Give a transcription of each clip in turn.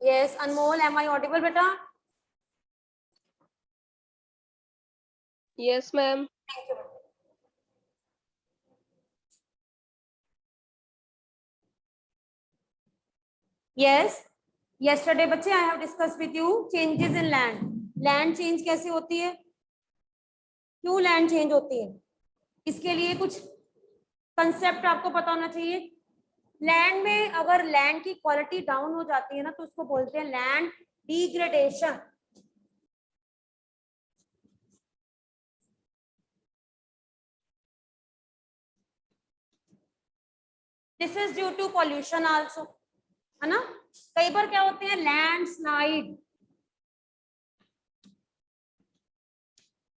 Yes Anmol, am I audible बेटा? Yes ma'am. Thank you. Yes yesterday बच्चे I have discuss with you changes in land. Land change कैसे होती है, क्यों land change होती है, इसके लिए कुछ कंसेप्ट आपको पता होना चाहिए। लैंड में अगर लैंड की क्वालिटी डाउन हो जाती है ना, तो उसको बोलते हैं land degradation. This is due to pollution also, है ना। कई बार क्या होते हैं, लैंड स्लाइड।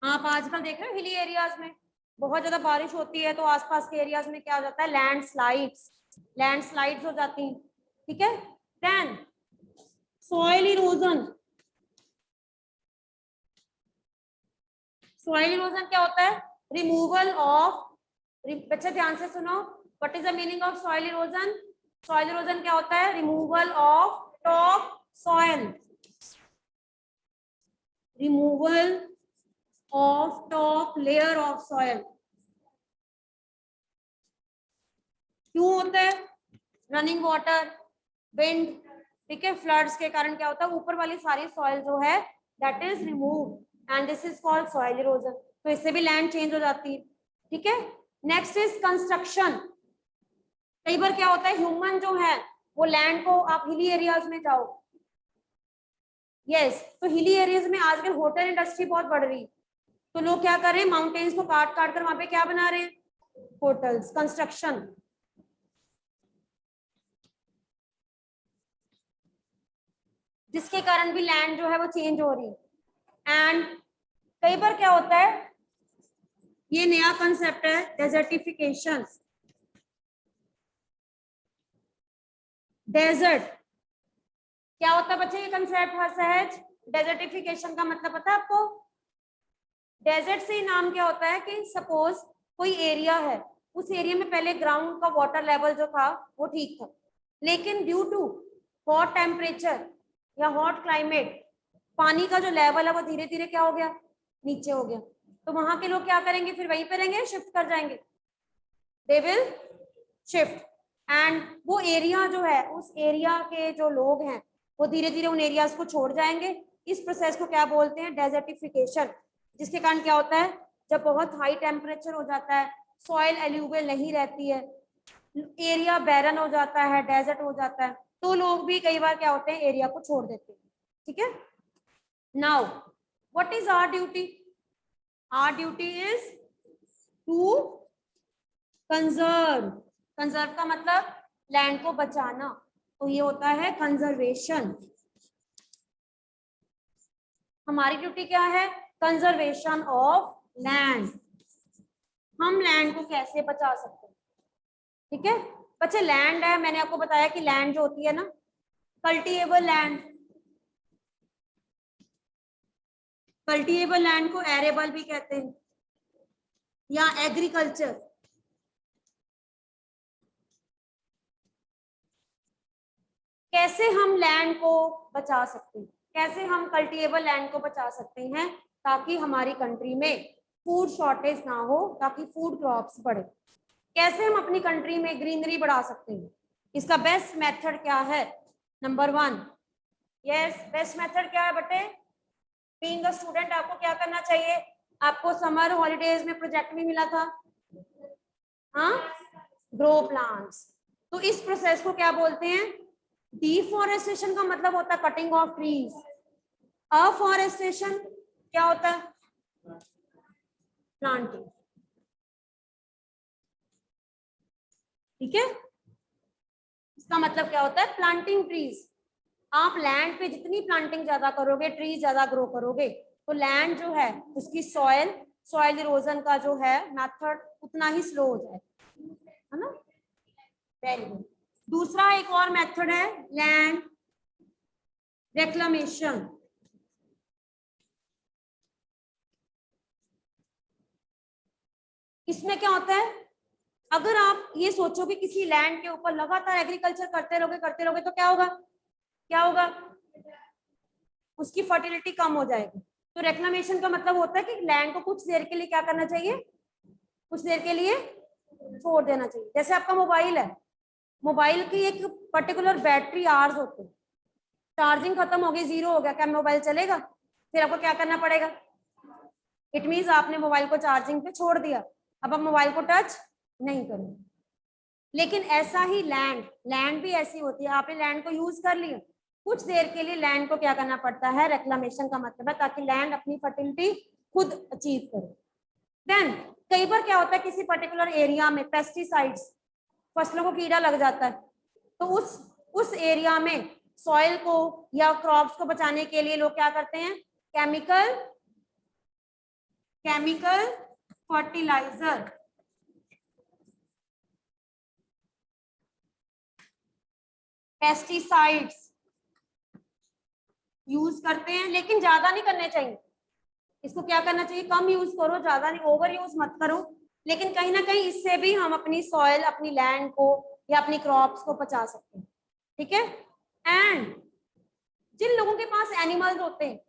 आप आजकल देख रहे हो हिली एरियाज में बहुत ज्यादा बारिश होती है, तो आसपास के एरियाज में क्या हो जाता है, लैंड स्लाइड्स हो जाती हैं, ठीक है। Then soil erosion. Soil erosion क्या होता है, रिमूवल ऑफ, बच्चे ध्यान से सुनो, what is the meaning of soil erosion. Soil erosion क्या होता है, removal of top soil, removal of top layer of soil. क्यों होता है, रनिंग वाटर, विंड, ठीक है, फ्लड्स के कारण क्या होता है, ऊपर वाली सारी सॉइल जो है that is remove and this is called soil erosion. तो इससे भी लैंड चेंज हो जाती है, ठीक है। Next is construction. कई बार क्या होता है, ह्यूमन जो है वो लैंड को, आप हिली एरियाज में जाओ, यस तो हिली एरियाज में आजकल होटल इंडस्ट्री बहुत बढ़ रही, तो लोग क्या कर रहे हैं, माउंटेन्स को काट काट कर वहां पे क्या बना रहे हैं, होटल्स, कंस्ट्रक्शन, जिसके कारण भी लैंड जो है वो चेंज हो रही है। एंड कई बार क्या होता है, ये नया कंसेप्ट है डेजर्टिफिकेशन। डेजर्ट क्या होता है बच्चे, ये कंसेप्ट हर सहज, डेजर्टिफिकेशन का मतलब पता है आपको। डेजर्ट से ही नाम क्या होता है कि सपोज कोई एरिया है, उस एरिया में पहले ग्राउंड का वाटर लेवल जो था वो ठीक था, लेकिन ड्यू टू हॉट टेम्परेचर या हॉट क्लाइमेट पानी का जो लेवल है वो धीरे धीरे क्या हो गया, नीचे हो गया। तो वहां के लोग क्या करेंगे, फिर वहीं पे रहेंगे, शिफ्ट कर जाएंगे, दे विल शिफ्ट। एंड वो एरिया जो है, उस एरिया के जो लोग हैं वो धीरे धीरे उन एरियाज को छोड़ जाएंगे। इस प्रोसेस को क्या बोलते हैं, डेजर्टिफिकेशन। जिसके कारण क्या होता है, जब बहुत हाई टेम्परेचर हो जाता है, सॉइल एल्यूवियल नहीं रहती है, एरिया बैरन हो जाता है, डेजर्ट हो जाता है, तो लोग भी कई बार क्या होते हैं, एरिया को छोड़ देते हैं, ठीक है। Now what is our duty, our duty is to conserve. Conserve का मतलब लैंड को बचाना, तो ये होता है कंजर्वेशन। हमारी ड्यूटी क्या है, कंजर्वेशन ऑफ लैंड। हम लैंड को कैसे बचा सकते हैं, ठीक है बच्चे। लैंड है, मैंने आपको बताया कि लैंड जो होती है ना, कल्टीएबल लैंड, कल्टीएबल लैंड को एरेबल भी कहते हैं या एग्रीकल्चर। कैसे हम लैंड को बचा सकते हैं, कैसे हम कल्टीएबल लैंड को बचा सकते हैं, ताकि हमारी कंट्री में फूड शॉर्टेज ना हो, ताकि फूड क्रॉप्स बढ़े। कैसे हम अपनी कंट्री में ग्रीनरी बढ़ा सकते हैं, इसका बेस्ट मेथड क्या है, नंबर 1, यस बेस्ट मेथड क्या है बेटे, बीइंग अ स्टूडेंट आपको क्या करना चाहिए, आपको समर हॉलीडेज में प्रोजेक्ट भी मिला था, हाँ, ग्रो प्लांट्स। तो इस प्रोसेस को क्या बोलते हैं, डिफॉरेस्टेशन का मतलब होता है कटिंग ऑफ ट्रीज। अफॉरेस्टेशन क्या होता है, प्लांटिंग, ठीक है। इसका मतलब क्या होता है, प्लांटिंग ट्रीज। आप लैंड पे जितनी प्लांटिंग ज्यादा करोगे, ट्री ज्यादा ग्रो करोगे, तो लैंड जो है उसकी सॉइल इरोजन का जो है मेथड उतना ही स्लो हो जाए, है ना। Very good. दूसरा एक और मेथड है लैंड रेक्लेमेशन। इसमें क्या होता है, अगर आप ये सोचो कि किसी लैंड के ऊपर लगातार एग्रीकल्चर करते रहोगे तो क्या होगा, क्या होगा, उसकी फर्टिलिटी कम हो जाएगी। तो रेक्लामेशन का मतलब होता है कि लैंड को कुछ देर के लिए क्या करना चाहिए, कुछ देर के लिए छोड़ देना चाहिए। जैसे आपका मोबाइल है, मोबाइल की एक पर्टिकुलर बैटरी आवर्स होते हैं, चार्जिंग खत्म हो गई, 0 हो गया, क्या मोबाइल चलेगा? फिर आपको क्या करना पड़ेगा? इट मीन्स आपने मोबाइल को चार्जिंग पे छोड़ दिया, अब आप मोबाइल को टच नहीं करोगे। लेकिन ऐसा ही लैंड भी ऐसी होती है, आपने लैंड को यूज कर लिया, कुछ देर के लिए लैंड को क्या करना पड़ता है, रेक्लामेशन का मतलब है, ताकि लैंड अपनी फर्टिलिटी खुद अचीव करे। देन कई बार क्या होता है, किसी पर्टिकुलर एरिया में पेस्टिसाइड्स, फसलों को कीड़ा लग जाता है, तो उस एरिया में सॉइल को या क्रॉप्स को बचाने के लिए लोग क्या करते हैं, केमिकल फर्टिलाइजर, पेस्टिसाइड्स यूज करते हैं, लेकिन ज्यादा नहीं करने चाहिए। इसको क्या करना चाहिए, कम यूज करो, ज्यादा नहीं, ओवर यूज मत करो। लेकिन कहीं ना कहीं इससे भी हम अपनी सॉइल, अपनी लैंड को या अपनी क्रॉप्स को बचा सकते हैं। ठीक है। एंड जिन लोगों के पास एनिमल्स होते हैं,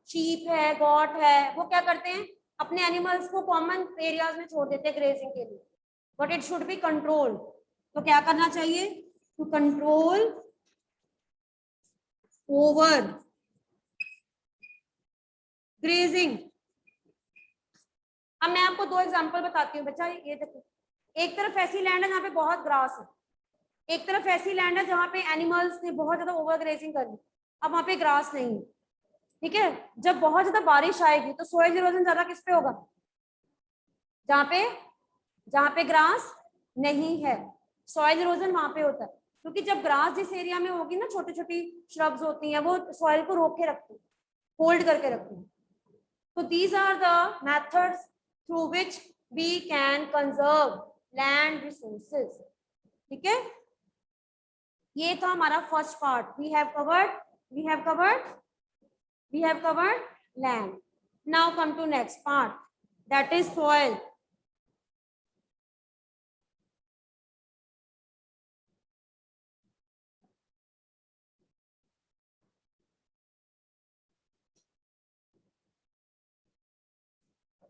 शीप है, गॉट है, वो क्या करते हैं, अपने एनिमल्स को कॉमन एरियाज में छोड़ देते हैं ग्रेजिंग के लिए, but it should be control. तो क्या करना चाहिए, टू कंट्रोल ओवर ग्रेजिंग। अब मैं आपको 2 एग्जांपल बताती हूँ बच्चा, ये देखो, एक तरफ ऐसी लैंड है जहाँ पे बहुत ग्रास है, एक तरफ ऐसी लैंड है जहाँ पे एनिमल्स ने बहुत ज्यादा ओवर ग्रेजिंग कर ली, अब वहां पे ग्रास नहीं है। ठीक है, जब बहुत ज्यादा बारिश आएगी तो सोइल इरोजन ज्यादा किस पे होगा, जहाँ पे ग्रास नहीं है, सॉइल इरोजन वहां पे होता है। क्योंकि जब ग्रास जिस एरिया में होगी ना, छोटी छोटी श्रब्स होती हैं, वो सॉइल को रोक के रखती है, होल्ड करके रखती है। तो these are the methods through which we can conserve land resources. ठीक है, ये था हमारा first part, we have covered land. Now come to next part, that is soil.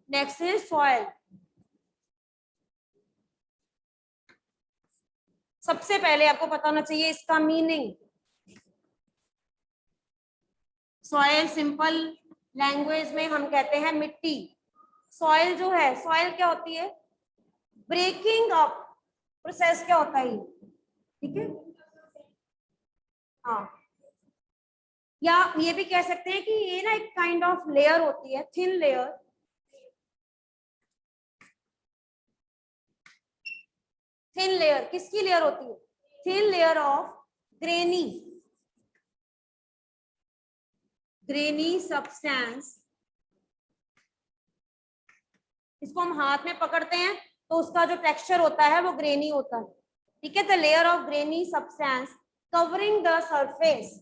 Next is soil. सबसे पहले आपको पता होना चाहिए इसका मीनिंग। सॉइल सिंपल लैंग्वेज में हम कहते हैं मिट्टी। सॉइल जो है, सॉइल क्या होती है, ब्रेकिंग अप प्रोसेस क्या होता है, ठीक है। हाँ, या ये भी कह सकते हैं कि ये ना एक काइंड ऑफ लेयर होती है, थिन लेयर, थिन लेयर किसकी लेयर होती है, thin layer of granny substance. इसको हम हाथ में पकड़ते हैं तो उसका जो टेक्सचर होता है वो ग्रेनी होता है। ठीक है, the layer of granny substance covering the surface,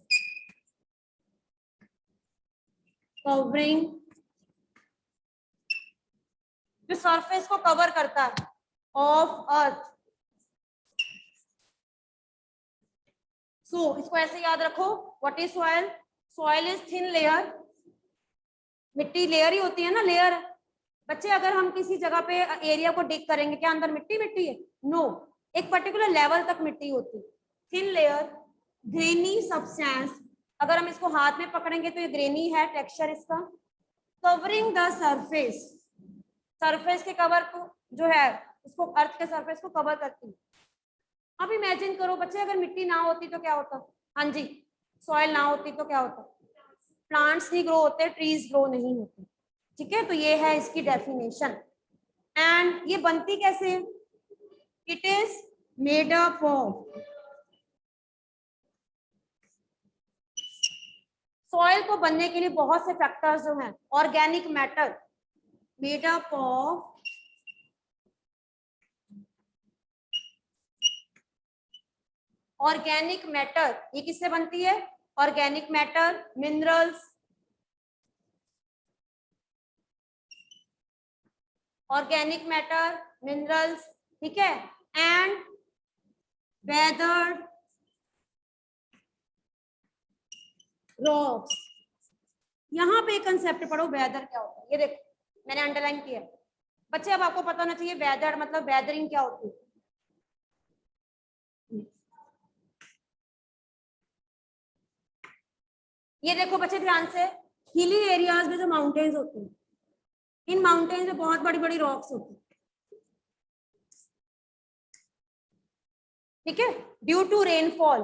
covering, जो सरफेस को कवर करता है ऑफ अर्थ। सो इसको ऐसे याद रखो, what is soil, soil is thin layer, मिट्टी लेयर ही होती है ना, लेयर। बच्चे अगर हम किसी जगह पे एरिया को डिग करेंगे, क्या अंदर मिट्टी मिट्टी है, नो, एक पर्टिकुलर लेवल तक मिट्टी होती है, थिन लेयर ग्रेनी सब्सटेंस। अगर हम इसको हाथ में पकड़ेंगे तो ये ग्रेनी है टेक्सचर इसका, कवरिंग द सरफेस, सरफेस के कवर को जो है उसको, अर्थ के सरफेस को कवर करती है। अब इमेजिन करो बच्चे, अगर मिट्टी ना होती तो क्या होता, हाँ जी, सॉइल ना होती तो क्या होता, प्लांट्स नहीं ग्रो होते, ट्रीज ग्रो नहीं होते। ठीक है, तो ये है इसकी डेफिनेशन। एंड ये बनती कैसे है, it is made up of, soil को बनने के लिए बहुत से फैक्टर्स जो हैं, organic matter, made up of organic matter. ये किससे बनती है, organic matter, minerals, organic matter, minerals, ठीक है, एंड वेदर रॉक्स। यहाँ पे कंसेप्ट पढ़ो, वेदर क्या होता है, ये देखो मैंने अंडरलाइन किया है बच्चे। अब आपको पता होना चाहिए वेदर मतलब वेदरिंग क्या होती है। ये देखो बच्चे ध्यान से, हिली एरियाज में जो माउंटेन्स होती हैं, इन माउंटेन्स में बहुत बड़ी बड़ी रॉक्स होती है, ठीक है। ड्यू टू रेनफॉल,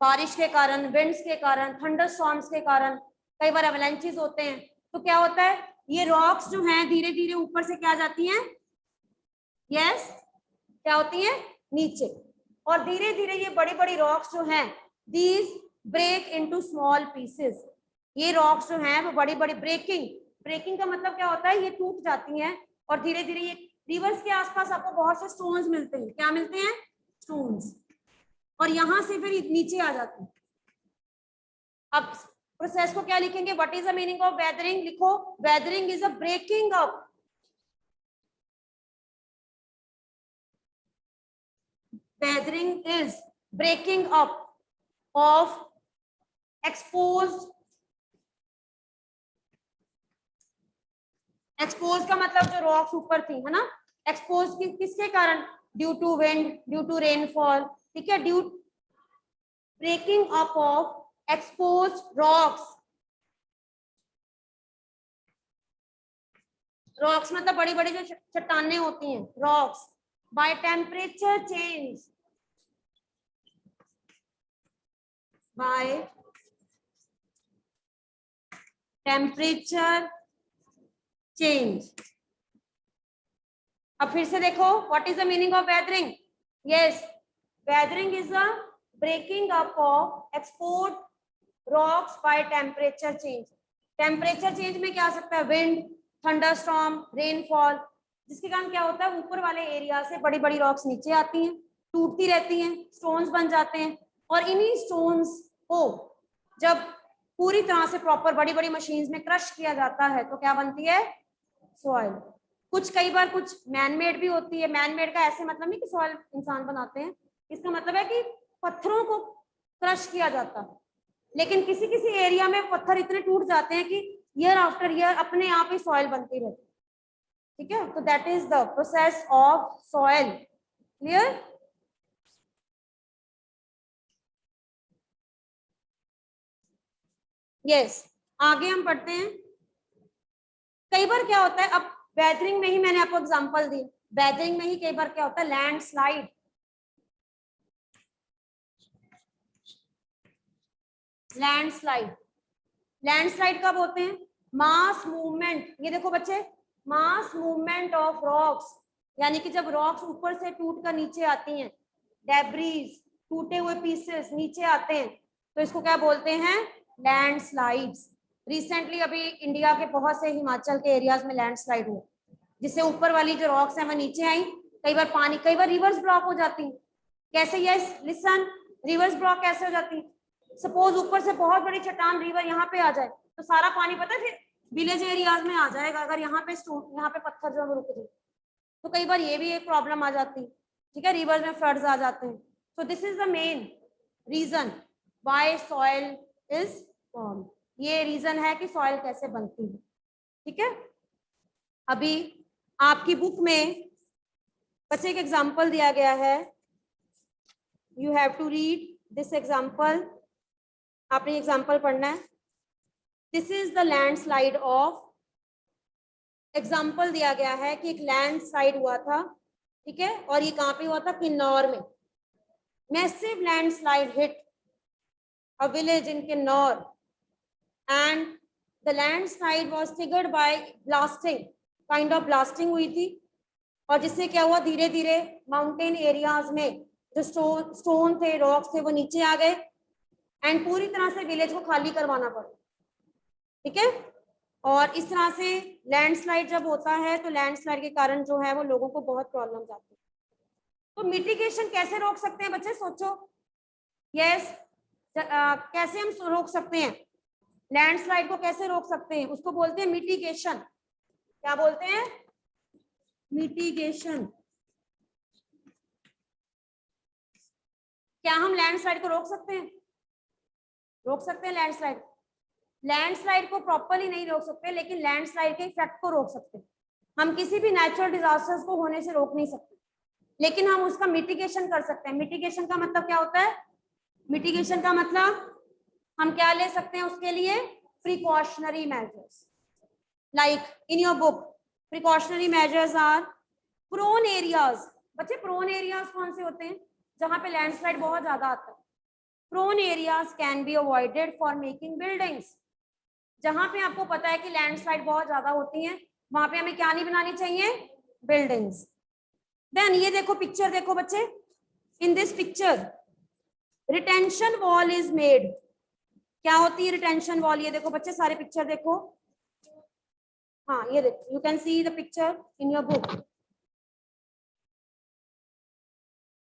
बारिश के कारण, विंड्स के कारण, थंडर स्टॉर्म्स के कारण, कई बार एवलांचेस होते हैं, तो क्या होता है, ये रॉक्स जो हैं धीरे धीरे ऊपर से क्या जाती हैं, यस क्या होती हैं, नीचे। और धीरे धीरे ये बड़ी बड़ी रॉक्स जो हैं, these break into small pieces. ये रॉक्स जो हैं वो बड़ी बड़ी ब्रेकिंग, ब्रेकिंग का मतलब क्या होता है, ये टूट जाती हैं और धीरे धीरे ये रिवर्स के आसपास आपको बहुत से स्टोन्स मिलते हैं, क्या मिलते हैं, स्टोन्स, और यहां से फिर नीचे आ जाते हैं। अब प्रोसेस को क्या लिखेंगे, what is the meaning of weathering, लिखो weathering is a breaking up, weathering is breaking up of exposed, exposed का मतलब जो रॉक्स ऊपर थी, है ना, एक्सपोज किसके कारण, due to wind, due to rainfall, ठीक है, due breaking up of exposed rocks. Rocks मतलब बड़ी बड़ी जो चट्टानें होती हैं, rocks, by temperature change, by temperature change. अब फिर से देखो, what is the meaning of weathering, yes weathering is a breaking up of export rocks by temperature change. Temperature change में क्या आ सकता है, विंड, थंडरस्टॉर्म, रेनफॉल, जिसके कारण क्या होता है, ऊपर वाले एरिया से बड़ी बड़ी रॉक्स नीचे आती हैं, टूटती रहती हैं, स्टोन्स बन जाते हैं, और इन्हीं स्टोन्स को जब पूरी तरह से प्रॉपर बड़ी बड़ी मशीन्स में क्रश किया जाता है तो क्या बनती है, सॉइल। कुछ कई बार कुछ मैनमेड भी होती है, मैनमेड का ऐसे मतलब नहीं कि सॉइल इंसान बनाते हैं, इसका मतलब है कि पत्थरों को क्रश किया जाता है, लेकिन किसी किसी एरिया में पत्थर इतने टूट जाते हैं कि ईयर आफ्टर ईयर अपने आप ही सॉइल बनती रहती है, ठीक है, तो that is the process of soil, clear. Yes आगे हम पढ़ते हैं। कई बार क्या होता है, अब वेदरिंग में ही मैंने आपको एग्जांपल दी, वेदरिंग में ही कई बार क्या होता है, लैंडस्लाइड, लैंडस्लाइड, लैंडस्लाइड कब होते हैं, मास मूवमेंट, ये देखो बच्चे, मास मूवमेंट ऑफ रॉक्स, यानी कि जब रॉक्स ऊपर से टूट कर नीचे आती हैं, डेब्रीज, टूटे हुए पीसेस नीचे आते हैं, तो इसको क्या बोलते हैं, लैंडस्लाइड्स। रिसेंटली अभी इंडिया के बहुत से हिमाचल के एरियाज में लैंडस्लाइड हुआ, जिससे ऊपर वाली जो रॉक्स हैं वो नीचे आई, कई बार पानी, कई बार रिवर्स ब्लॉक हो जाती है। कैसे, यस लिसन, रिवर्स ब्लॉक कैसे हो जाती है, सपोज ऊपर से बहुत बड़ी चट्टान रिवर यहाँ पे आ जाए तो सारा पानी पता है फिर विलेज एरियाज में आ जाएगा, अगर यहाँ पे यहाँ पे पत्थर जो रुक जाए तो कई बार ये भी एक प्रॉब्लम आ जाती है, ठीक है, रिवर में फ्लड्स आ जाते हैं। So this is the main reason why soil is form, ये रीजन है कि सॉइल कैसे बनती है, ठीक है। अभी आपकी बुक में बच्चे एक एग्जाम्पल दिया गया है, you have to read this example, आपने एग्जाम्पल पढ़ना है। This is the landslide of, example दिया गया है कि एक लैंडस्लाइड हुआ था, ठीक है, और ये कहाँ पे हुआ था, किन्नौर में। Massive landslide hit a village in Kinnaur and the landslide was triggered by blasting, kind of blasting हुई थी, और जिससे क्या हुआ, धीरे धीरे माउंटेन एरियाज में जो स्टोन थे, रॉक्स थे, वो नीचे आ गए एंड पूरी तरह से विलेज को खाली करवाना पड़ा, ठीक है। और इस तरह से लैंडस्लाइड जब होता है तो लैंडस्लाइड के कारण जो है वो लोगों को बहुत प्रॉब्लम्स आती है। तो मिटिगेशन कैसे रोक सकते हैं बच्चे, सोचो, यस कैसे हम रोक सकते हैं, लैंडस्लाइड को कैसे रोक सकते हैं, उसको बोलते हैं मिटिगेशन। क्या बोलते हैं, मिटिगेशन। क्या हम लैंडस्लाइड को रोक सकते हैं, रोक सकते हैं लैंडस्लाइड? लैंडस्लाइड को प्रॉपरली नहीं रोक सकते, लेकिन लैंडस्लाइड के इफेक्ट को रोक सकते हैं। हम किसी भी नेचुरल डिजास्टर्स को होने से रोक नहीं सकते, लेकिन हम उसका मिटिगेशन कर सकते हैं। मिटिगेशन का मतलब क्या होता है? मिटिगेशन का मतलब हम क्या ले सकते हैं उसके लिए? Precautionary measures. Like in your book, precautionary measures are prone areas. बच्चे प्रोन एरियाज कौन से होते हैं? जहां पे लैंडस्लाइड बहुत ज्यादा आता है। Prone areas can be avoided for making buildings. जहां पे आपको पता है कि लैंडस्लाइड बहुत ज्यादा होती हैं, वहां पे हमें क्या नहीं बनानी चाहिए? बिल्डिंग्स। देन ये देखो पिक्चर देखो बच्चे, in this picture retention wall is made. क्या होती है रिटेंशन वॉल? ये देखो बच्चे सारे पिक्चर देखो। हाँ ये देखो, you can see the picture in your book.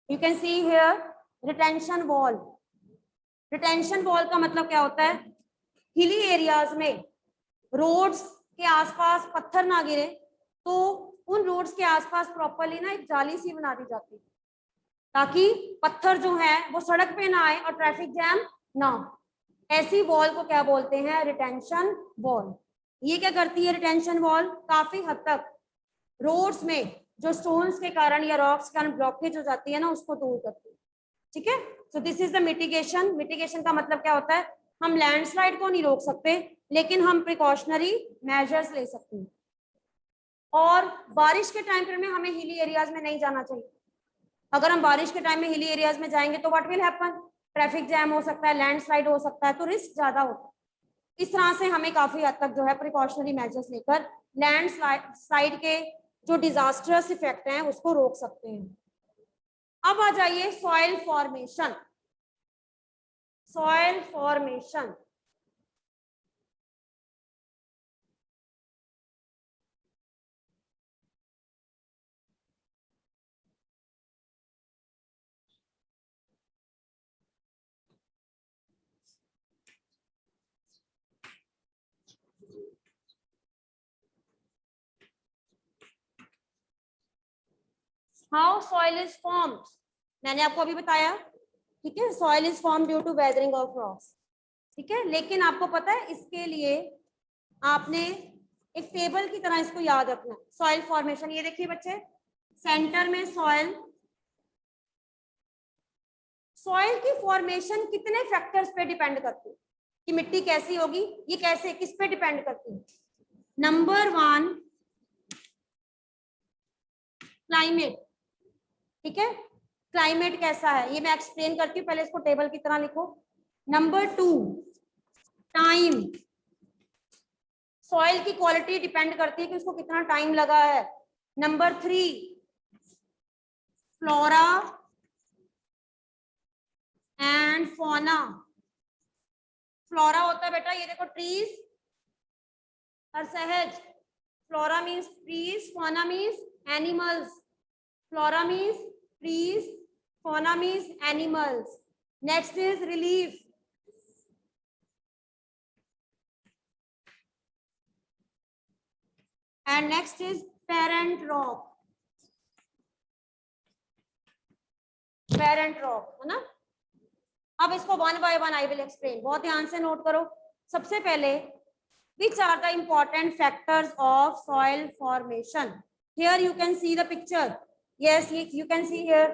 You can see here retention wall. Retention wall का मतलब क्या होता है? हिली एरियाज में रोड्स के आसपास पत्थर ना गिरे, तो उन रोड्स के आसपास प्रॉपरली ना एक जाली सी बना दी जाती है, ताकि पत्थर जो है वो सड़क पे ना आए और ट्रैफिक जैम ना हो। ऐसी वॉल को क्या बोलते हैं? Retention wall. ये क्या करती है रिटेंशन वॉल? काफी हद तक रोड्स में जो स्टोन्स के कारण या रॉक्स के कारण ब्लॉकेज हो जाती है ना, उसको दूर करती है। ठीक है, सो this is the mitigation. Mitigation का मतलब क्या होता है? हम लैंडस्लाइड को नहीं रोक सकते, लेकिन हम प्रिकॉशनरी मेजर्स ले सकते हैं। और बारिश के टाइम में हमें हिली एरियाज में नहीं जाना चाहिए। अगर हम बारिश के टाइम में हिली एरियाज में जाएंगे तो what will happen? Traffic jam हो सकता है, लैंडस्लाइड हो सकता है, तो रिस्क ज्यादा होता है। इस तरह से हमें काफी हद तक जो है प्रिकॉशनरी मेजर्स लेकर लैंडस्लाइड के जो डिजास्टर्स इफेक्ट हैं उसको रोक सकते हैं। अब आ जाइए soil formation. Soil formation how soil is formed, मैंने आपको अभी बताया। ठीक है, soil is form due to weathering of rocks. ठीक है, लेकिन आपको पता है इसके लिए आपने एक टेबल की तरह इसको याद रखना। सॉइल फॉर्मेशन, ये देखिए बच्चे, सेंटर में सॉइल। सॉइल की फॉर्मेशन कितने फैक्टर्स पे डिपेंड करती है कि मिट्टी कैसी होगी? ये कैसे, किस पे डिपेंड करती है? Number 1 climate. ठीक है, क्लाइमेट कैसा है ये मैं एक्सप्लेन करती हूँ, पहले इसको टेबल की तरह लिखो। Number 2 time. सॉइल की क्वालिटी डिपेंड करती है कि उसको कितना टाइम लगा है। Number 3 flora and fauna. Flora होता है बेटा, ये देखो ट्रीज और सहज। Flora means trees, fauna means animals. Flora means trees, fauna means animals. Next is relief. And next is parent rock. Parent rock है ना? अब इसको one by one I will explain, बहुत ध्यान से नोट करो। सबसे पहले which are the important factors of soil formation? Here you can see the picture. Yes, you can see here.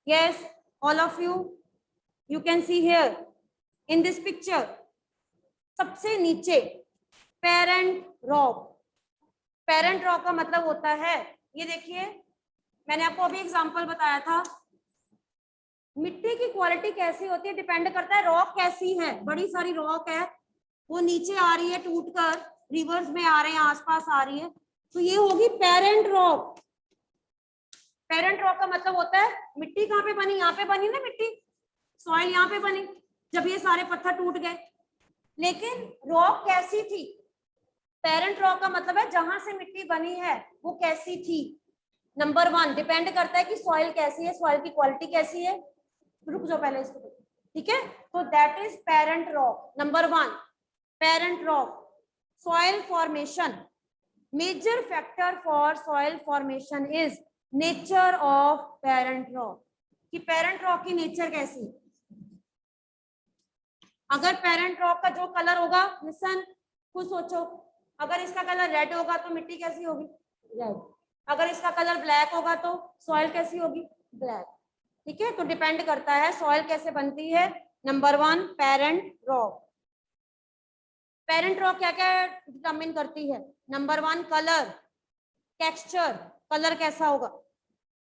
Yes, all of you, you can see here in this picture. सबसे नीचे parent rock. Parent rock का मतलब होता है, ये देखिए मैंने आपको अभी एग्जांपल बताया था, मिट्टी की क्वालिटी कैसी होती है डिपेंड करता है रॉक कैसी है। बड़ी सारी रॉक है, वो नीचे आ रही है टूटकर, रिवर्स में आ रहे हैं, आसपास आ रही है, तो ये होगी पेरेंट रॉक। पेरेंट रॉक का मतलब होता है मिट्टी कहाँ पे बनी? यहाँ पे बनी ना मिट्टी, सॉइल यहाँ पे बनी जब ये सारे पत्थर टूट गए, लेकिन रॉक कैसी थी? पेरेंट रॉक का मतलब है जहां से मिट्टी बनी है वो कैसी थी। नंबर 1 डिपेंड करता है कि सॉइल कैसी है, सॉइल की क्वालिटी कैसी है। रुक जाओ पहले इसको, ठीक है, तो that is parent rock. Number 1 parent rock. Soil formation, major factor for soil formation is nature of parent rock, कि पेरेंट रॉक की नेचर कैसी। अगर पेरेंट रॉक का जो कलर होगा, लिसन, खुद सोचो, अगर इसका कलर रेड होगा तो मिट्टी कैसी होगी? रेड। अगर इसका कलर ब्लैक होगा तो सॉइल कैसी होगी? ब्लैक। ठीक है, तो डिपेंड करता है सॉइल कैसे बनती है। Number 1 parent rock. Parent rock क्या क्या डिटरमिन करती है? नंबर 1 कलर, टेक्सचर, कलर कैसा होगा,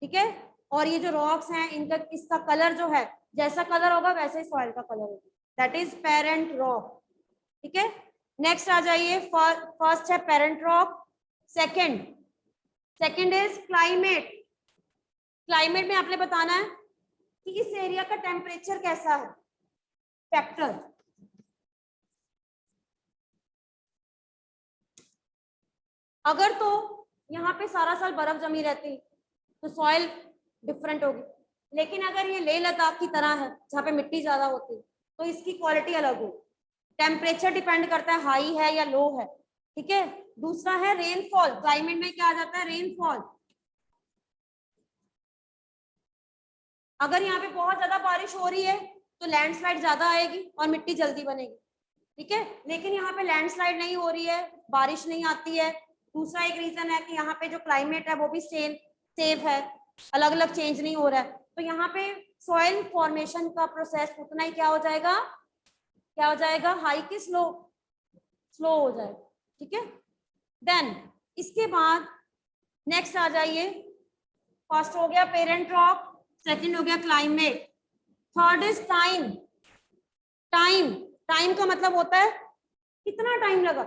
ठीक है। और ये जो रॉक्स हैं इनका, इसका कलर जो है, जैसा कलर होगा वैसे ही सॉइल का कलर होगा, दैट इज पेरेंट रॉक। ठीक है, नेक्स्ट आ जाइए। फर्स्ट है parent rock. Second is climate. Climate में आपने बताना है कि इस एरिया का टेम्परेचर कैसा है, फैक्टर। अगर तो यहाँ पे सारा साल बर्फ जमी रहती तो सॉइल डिफरेंट होगी, लेकिन अगर ये लेह लद्दाख की तरह है जहाँ पे मिट्टी ज्यादा होती है तो इसकी क्वालिटी अलग होगी। टेम्परेचर डिपेंड करता है हाई है या लो है, ठीक है। दूसरा है रेनफॉल। क्लाइमेट में क्या आ जाता है? रेनफॉल। अगर यहाँ पे बहुत ज्यादा बारिश हो रही है तो लैंडस्लाइड ज्यादा आएगी और मिट्टी जल्दी बनेगी, ठीक है। लेकिन यहाँ पे लैंडस्लाइड नहीं हो रही है, बारिश नहीं आती है। दूसरा एक रीजन है कि यहाँ पे जो क्लाइमेट है वो भी सेफ है, अलग अलग चेंज नहीं हो रहा है, तो यहाँ पे सॉइल फॉर्मेशन का प्रोसेस उतना ही क्या हो जाएगा, हाई की स्लो हो जाएगा, ठीक है। देन इसके बाद नेक्स्ट आ जाइए। फर्स्ट हो गया पेरेंट रॉक, सेकंड हो गया climate, third is time. Time का मतलब होता है कितना टाइम लगा,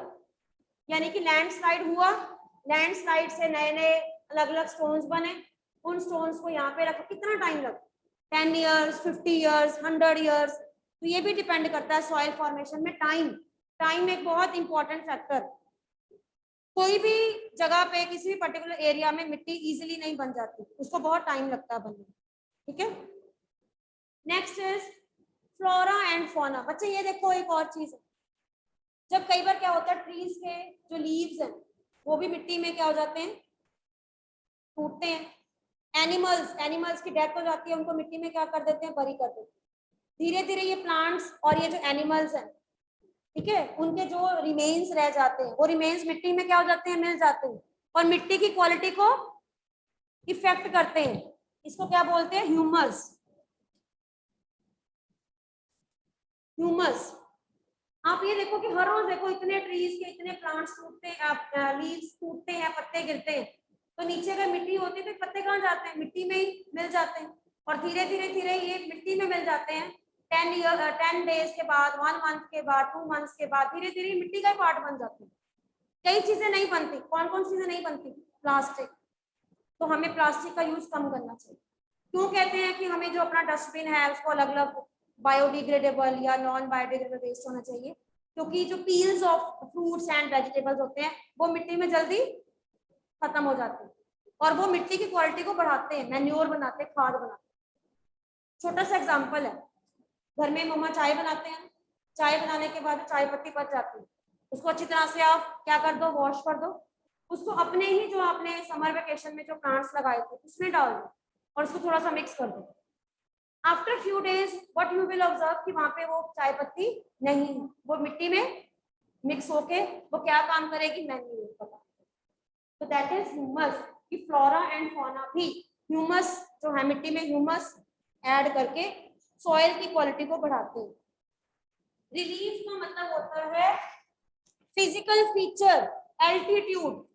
यानी कि लैंडस्लाइड हुआ, लैंडस्लाइड से नए नए अलग अलग स्टोन्स बने, उन स्टोन्स को यहाँ पे रखा, कितना टाइम लगा, 10 ईयर्स, 50 ईयर्स, 100 ईयर्स। तो ये भी डिपेंड करता है सॉइल फॉर्मेशन में। टाइम एक बहुत इंपॉर्टेंट फैक्टर। कोई भी जगह पे किसी भी पर्टिकुलर एरिया में मिट्टी इजीली नहीं बन जाती, उसको बहुत टाइम लगता है बनने, ठीक है। Next is flora and fauna. बच्चे ये देखो एक और चीज है, जब कई बार क्या होता है ट्रीज के जो लीव्स हैं वो भी मिट्टी में क्या हो जाते हैं, टूटते हैं। एनिमल्स की डेथ हो जाती है, उनको मिट्टी में क्या कर देते हैं, बरी कर देते हैं। धीरे धीरे ये प्लांट्स और ये जो एनिमल्स हैं, ठीक है, उनके जो रिमेन्स रह जाते हैं वो रिमेन्स मिट्टी में क्या हो जाते हैं, मिल जाते हैं और मिट्टी की क्वालिटी को इफेक्ट करते हैं। इसको क्या बोलते हैं, ह्यूमस। आप ये देखो कि हर रोज देखो इतने ट्रीज के इतने प्लांट्स टूटते हैं, लीव्स टूटते हैं, पत्ते गिरते हैं, तो नीचे अगर मिट्टी होती है तो पत्ते कहाँ जाते हैं, मिट्टी में ही मिल जाते हैं और धीरे धीरे ये मिट्टी में मिल जाते हैं। 10 डेज के बाद, 1 मंथ के बाद, 2 मंथ्स के बाद धीरे धीरे मिट्टी का पार्ट बन जाते हैं। कई चीजें नहीं बनती। कौन कौन चीजें नहीं बनती? प्लास्टिक। तो हमें प्लास्टिक का यूज कम करना चाहिए। क्यों कहते हैं कि हमें जो अपना डस्टबिन है उसको अलग अलग बायोडिग्रेडेबल या नॉन बायोडिग्रेडेबल वेस्ट होना चाहिए, क्योंकि जो peels of fruits and vegetables होते हैं वो मिट्टी में जल्दी खत्म हो जाते हैं और वो मिट्टी की क्वालिटी को बढ़ाते हैं, मैन्योर बनाते हैं, खाद बनाते हैं। छोटा सा एग्जांपल है, घर में मम्मा चाय बनाते हैं, चाय बनाने के बाद चाय पत्ती बच जाती है, उसको अच्छी तरह से आप क्या कर दो, वॉश कर दो, उसको अपने ही जो आपने समर वेकेशन में जो प्लांट्स लगाए थे उसमें डाल दो और उसको थोड़ा सा मिक्स कर दो। After few days what you will observe कि वहां पे वो चाय पत्ती नहीं, वो मिट्टी में मिक्स होके वो क्या काम करेगी, मैन्योर का काम। तो दैट इज ह्यूमस। कि फ्लोरा एंड फौना भी ह्यूमस जो है मिट्टी में ह्यूमस ऐड करके सॉइल की क्वालिटी को बढ़ाते हैं। रिलीफ का मतलब होता है फिजिकल फीचर, एल्टीट्यूड।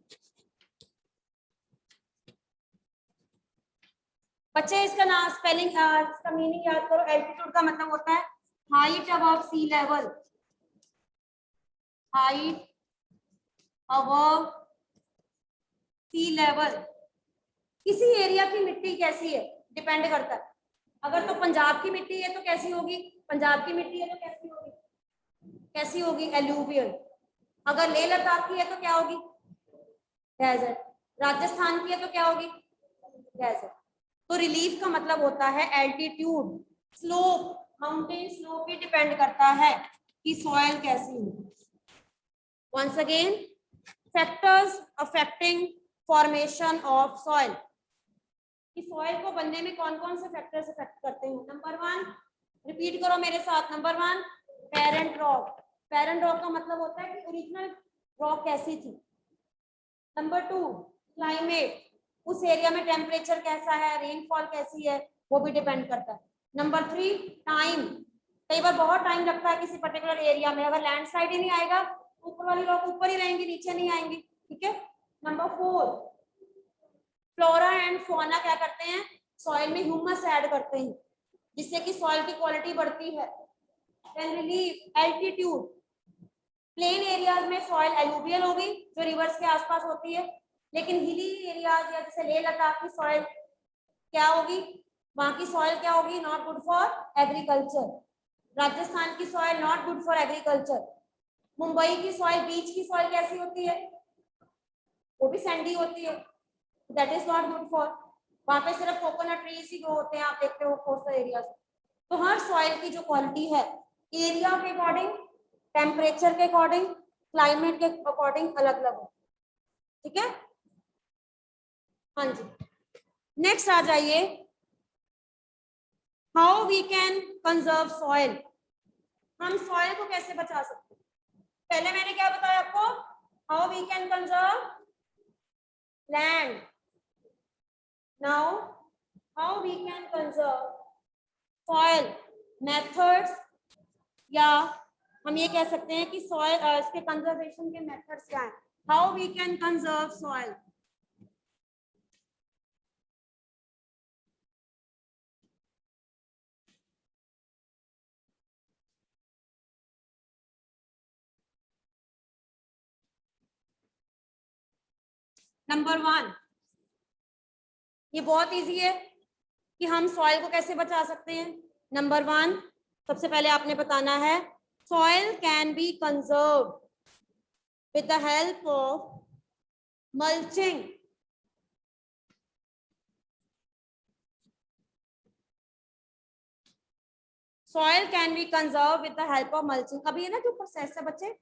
बच्चे इसका नाम स्पेलिंग, इसका मीनिंग याद करो। एल्टीट्यूड का मतलब होता है height above sea level, height above sea level. किसी एरिया की मिट्टी कैसी है डिपेंड करता है। अगर तो पंजाब की मिट्टी है तो कैसी होगी, पंजाब की मिट्टी है तो कैसी होगी, एलुवियल। अगर लेह लद्दाख की है तो क्या होगी, डेजर्ट। राजस्थान की है तो क्या होगी, डेजर्ट। तो रिलीफ का मतलब होता है एल्टीट्यूड, स्लोप, माउंटेन स्लोप भी डिपेंड करता है कि सॉइल कैसी है। Once again, factors affecting formation of soil. कि सॉइल को बनने में कौन कौन से फैक्टर्स अफेक्ट करते हैं। नंबर 1, रिपीट करो मेरे साथ, number 1 parent rock, parent rock का मतलब होता है कि ओरिजिनल रॉक कैसी थी। नंबर 2 क्लाइमेट, उस एरिया में टेम्परेचर कैसा है, रेनफॉल कैसी है, वो भी डिपेंड करता है। नंबर 3 टाइम, कई बार बहुत टाइम लगता है किसी पर्टिकुलर एरिया में, अगर लैंडस्लाइड ही नहीं आएगा ऊपर वाली रॉक ऊपर ही रहेंगी, नीचे नहीं आएंगी, ठीक है। नंबर 4 फ्लोरा एंड फौना क्या करते हैं, सॉइल में ह्यूमस ऐड करते हैं जिससे कि सॉइल की क्वालिटी बढ़ती है। Then relief, altitude, plain areas में सॉइल एलुवियल होगी जो रिवर्स के आसपास होती है, लेकिन हिली एरियाज या जैसे लेह लद्दाख की सॉइल क्या होगी, वहां की सॉइल क्या होगी, not good for agriculture. Rajasthan की soil not good for agriculture. Mumbai की सॉइल, बीच की सॉइल कैसी होती है, वो भी सैंडी होती है, that is not good for, वहां पे सिर्फ कोकोनट ट्रीज ही ग्रो होते हैं, आप देखते हो कोस्टल एरियाज। तो हर सॉइल की जो क्वालिटी है एरिया के अकॉर्डिंग, टेम्परेचर के अकॉर्डिंग, क्लाइमेट के अकॉर्डिंग अलग अलग हो, ठीक है। हाँ जी, नेक्स्ट आ जाइए, how we can conserve soil, हम सॉइल को कैसे बचा सकते हैं। पहले मैंने क्या बताया आपको, how we can conserve land, now how we can conserve soil methods, या हम ये कह सकते हैं कि सॉइल इसके कंजर्वेशन के मेथड्स क्या हैं, how we can conserve soil. Number 1, ये बहुत इजी है कि हम सॉइल को कैसे बचा सकते हैं। नंबर 1, सबसे पहले आपने बताना है soil can be conserve with the help of mulching. Soil can be conserve with the help of mulching. अभी ये ना जो प्रोसेस है बच्चे,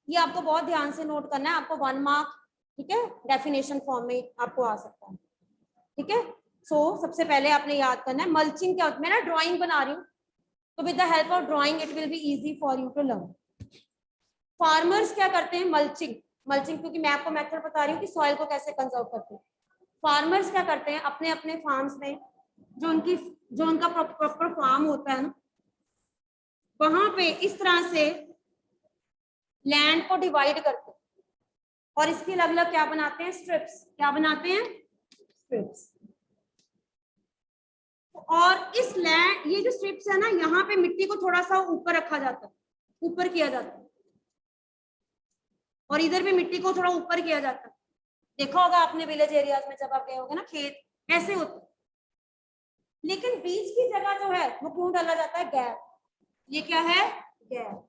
ये आपको बहुत ध्यान से नोट करना है, आपको 1 मार्क, ठीक है, डेफिनेशन फॉर्म में आपको आ सकता है, ठीक है। सो सबसे पहले आपने याद करना है मल्चिंग क्या होता है। मैं ना ड्राइंग बना रही हूँ, तो with the help of drawing it will be easy for you to learn. Farmers क्या करते हैं, मल्चिंग, मल्चिंग क्योंकि मैं आपको मेथड बता रही हूँ कि सॉइल को कैसे कंजर्व करते हैं। फार्मर्स क्या करते हैं, अपने अपने फार्म्स में जो उनका प्रॉपर फार्म होता है ना, वहां पे इस तरह से लैंड को डिवाइड करते हैं और इसके अलग अलग क्या बनाते हैं, स्ट्रिप्स, क्या बनाते हैं, स्ट्रिप्स। और इस लैंड, ये जो स्ट्रिप्स है ना, यहाँ पे मिट्टी को थोड़ा सा ऊपर रखा जाता है, ऊपर किया जाता है, और इधर भी मिट्टी को थोड़ा ऊपर किया जाता है। देखा होगा आपने विलेज एरियाज में, जब आप गए होगे ना, खेत ऐसे होते, लेकिन बीच की जगह जो है वो क्यों डाला जाता है, गैप। ये क्या है, गैप।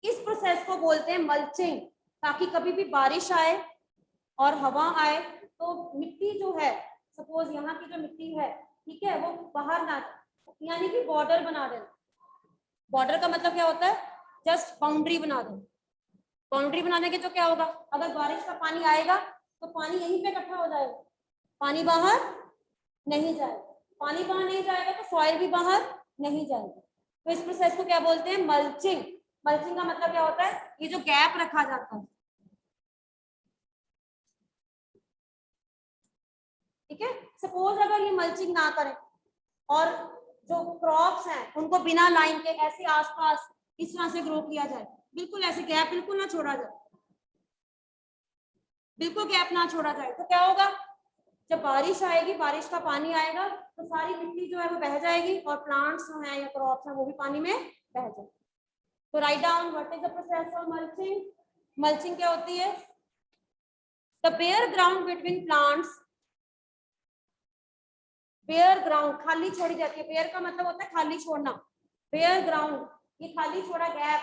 इस प्रोसेस को बोलते हैं मल्चिंग, ताकि कभी भी बारिश आए और हवा आए तो मिट्टी जो है, सपोज यहाँ की जो मिट्टी है, ठीक है, वो बाहर ना, यानी कि बॉर्डर बना देना। बॉर्डर का मतलब क्या होता है, जस्ट बाउंड्री बना दो। बाउंड्री बनाने के तो क्या होगा, अगर बारिश का पानी आएगा तो पानी यहीं पे इकट्ठा हो जाएगा, पानी बाहर नहीं जाएगा, पानी बाहर नहीं जाएगा तो सॉइल भी बाहर नहीं जाएगा। तो इस प्रोसेस को क्या बोलते हैं, मल्चिंग। मल्चिंग का मतलब क्या होता है, ये जो गैप रखा जाता है, ठीक है। सपोज अगर ये मल्चिंग ना करें और जो क्रॉप्स हैं उनको बिना लाइन के ऐसे आसपास इस तरह से ग्रो किया जाए, बिल्कुल ऐसे गैप बिल्कुल ना छोड़ा जाए, बिल्कुल गैप ना छोड़ा जाए, तो क्या होगा, जब बारिश आएगी, बारिश का पानी आएगा तो सारी मिट्टी जो है वो बह जाएगी और प्लांट्स जो है या क्रॉप्स हैं वो भी पानी में बह जाएंगे। तो write down what is the process of mulching. Mulching क्या होती है, the bare ground between plants, bare ground खाली छोड़ी जाती है, बेयर का मतलब होता है खाली छोड़ना, बेयर ग्राउंड, ये खाली छोड़ा gap,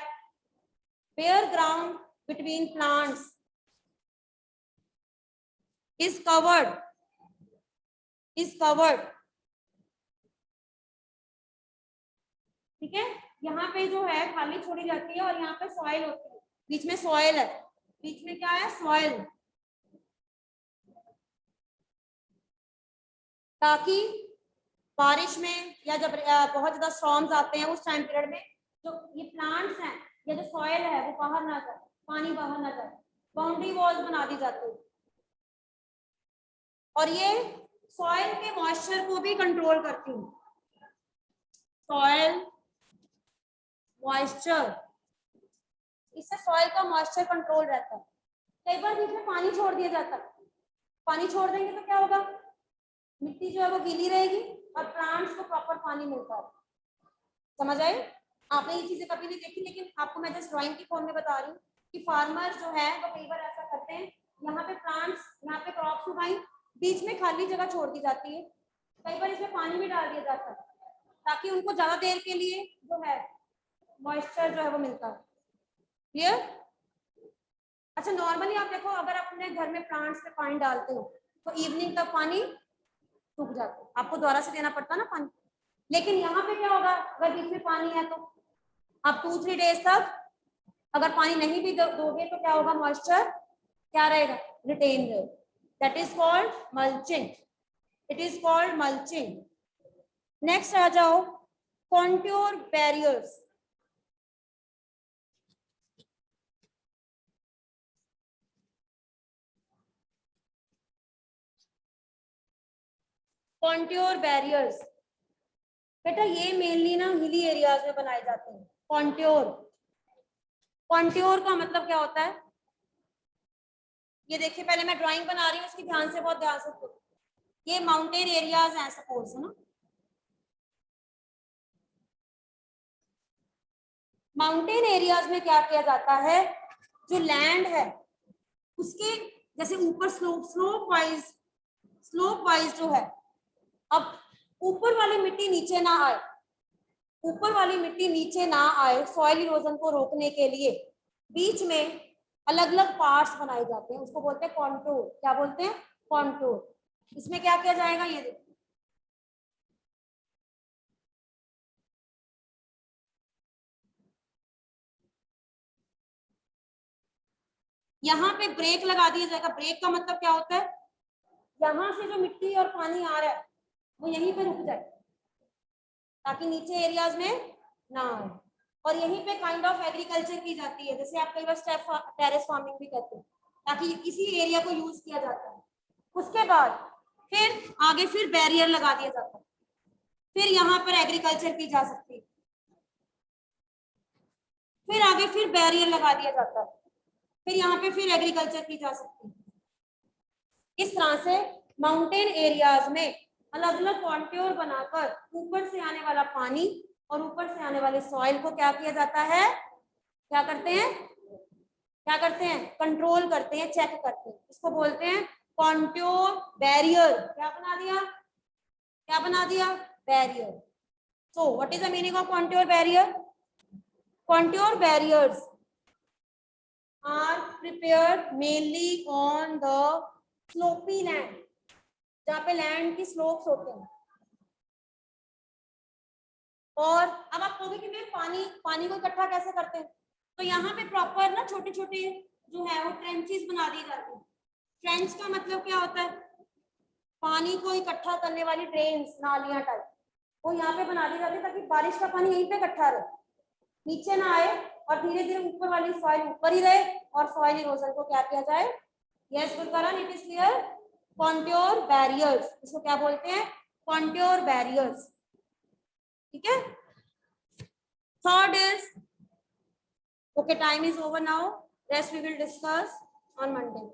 bare ground between plants is covered, ठीक है। यहाँ पे जो है खाली छोड़ी जाती है और यहाँ पे सॉइल होती है, बीच में सॉइल है, बीच में क्या है, सॉइल, ताकि बारिश में या जब बहुत ज्यादा स्टॉर्म्स आते हैं उस टाइम पीरियड में जो ये प्लांट्स हैं या जो सॉइल है वो बाहर ना जाए, पानी बाहर ना जाए, बाउंड्री वॉल्स बना दी जाती है। और ये सॉइल के मॉइस्चर को भी कंट्रोल करती है। सॉइल मॉइस्चर, इससे सॉइल का मॉइस्चर कंट्रोल रहता है। कई बार बीच में पानी छोड़ दिया जाता है, पानी छोड़ देंगे तो क्या होगा, मिट्टी जो है वो गीली रहेगी और प्लांट्स को प्रॉपर पानी मिलता है। समझ आए? आपने ये चीजें कभी नहीं देखी, लेकिन आपको मैं जस्ट ड्राइंग की फॉर्म में बता रही हूँ कि फार्मर जो है वो कई बार ऐसा करते हैं, यहाँ पे प्लांट्स, यहाँ पे क्रॉप्स उगाई, बीच में खाली जगह छोड़ दी जाती है, कई बार इसमें पानी भी डाल दिया जाता है ताकि उनको ज्यादा देर के लिए जो है मॉइस्चर जो है वो मिलता है। क्लियर? अच्छा, नॉर्मली आप देखो अगर अपने घर में प्लांट्स में पानी डालते हो तो इवनिंग तक पानी सूख जाता है, आपको दोबारा से देना पड़ता है ना पानी। लेकिन यहाँ पे क्या होगा, अगर बीच में पानी है तो आप 2-3 डेज तक अगर पानी नहीं भी दोगे तो क्या होगा, मॉइस्चर क्या रहेगा, रिटेन रहेगा। That is called mulching, it is called mulching. Next आ जाओ, कॉन्ट्योर बैरियर्स। कॉन्ट्योर बैरियर्स बेटा ये मेनली ना हिली एरियाज में बनाए जाते हैं। कॉन्ट्योर, कॉन्ट्योर का मतलब क्या होता है, ये देखिए पहले मैं ड्राइंग बना रही हूँ, उसकी ध्यान से, बहुत ध्यान से। ये माउंटेन एरियाज हैं सपोज, है ना, माउंटेन एरियाज में क्या किया जाता है, जो लैंड है उसके जैसे ऊपर स्लोप वाइज जो है, अब ऊपर वाली मिट्टी नीचे ना आए, ऊपर वाली मिट्टी नीचे ना आए, सॉइल इरोजन को रोकने के लिए बीच में अलग अलग पार्ट्स बनाए जाते हैं, उसको बोलते हैं कॉन्टूर। क्या बोलते हैं? कॉन्टूर। इसमें क्या किया जाएगा, ये देखो, यहाँ पे ब्रेक लगा दिया जाएगा। ब्रेक का मतलब क्या होता है, यहाँ से जो मिट्टी और पानी आ रहा है वो यहीं पे रुक जाए ताकि नीचे एरियाज में ना आए। और यहीं पे काइंड ऑफ एग्रीकल्चर की जाती है, जैसे आप कई बार टेरेस फार्मिंग भी करते हैं, ताकि इसी एरिया को यूज किया जाता है। उसके बाद फिर आगे फिर बैरियर लगा दिया जाता है, फिर यहाँ पर एग्रीकल्चर की जा सकती है, फिर आगे फिर बैरियर लगा दिया जाता है, फिर यहाँ पे फिर एग्रीकल्चर की जा सकती है। इस तरह से माउंटेन एरियाज में अलग अलग कॉन्ट्योर बनाकर ऊपर से आने वाला पानी और ऊपर से आने वाले सॉइल को क्या किया जाता है, क्या करते हैं, क्या करते हैं, कंट्रोल करते हैं, चेक करते हैं। इसको बोलते हैं कॉन्ट्योर बैरियर। क्या बना दिया, क्या बना दिया, barrier. So what is the meaning of contour barrier? Contour barriers are prepared mainly on the slopy land, जहाँ पे लैंड की स्लोप्स होते हैं। और अब आप कहोगे कि मैं पानी को इकट्ठा कैसे करते हैं, तो यहाँ पे प्रॉपर ना छोटे छोटे जो है वो ट्रेंचेस बना दी जाती है। ट्रेंच का मतलब क्या होता है, पानी को इकट्ठा करने वाली ड्रेन्स, नालियां टाइप, वो यहाँ पे बना दी जाती है ताकि बारिश का पानी यहीं पे इकट्ठा रहे, नीचे ना आए, और धीरे धीरे ऊपर वाली सॉइल ऊपर ही रहे और सॉइल इरोजन को क्या किया जाए। Yes Gurkaran, it is clear. Contour barriers, इसको क्या बोलते हैं, कॉन्ट्योर बैरियर्स। ठीक है। Third is, okay, time is over now, rest we will discuss on Monday.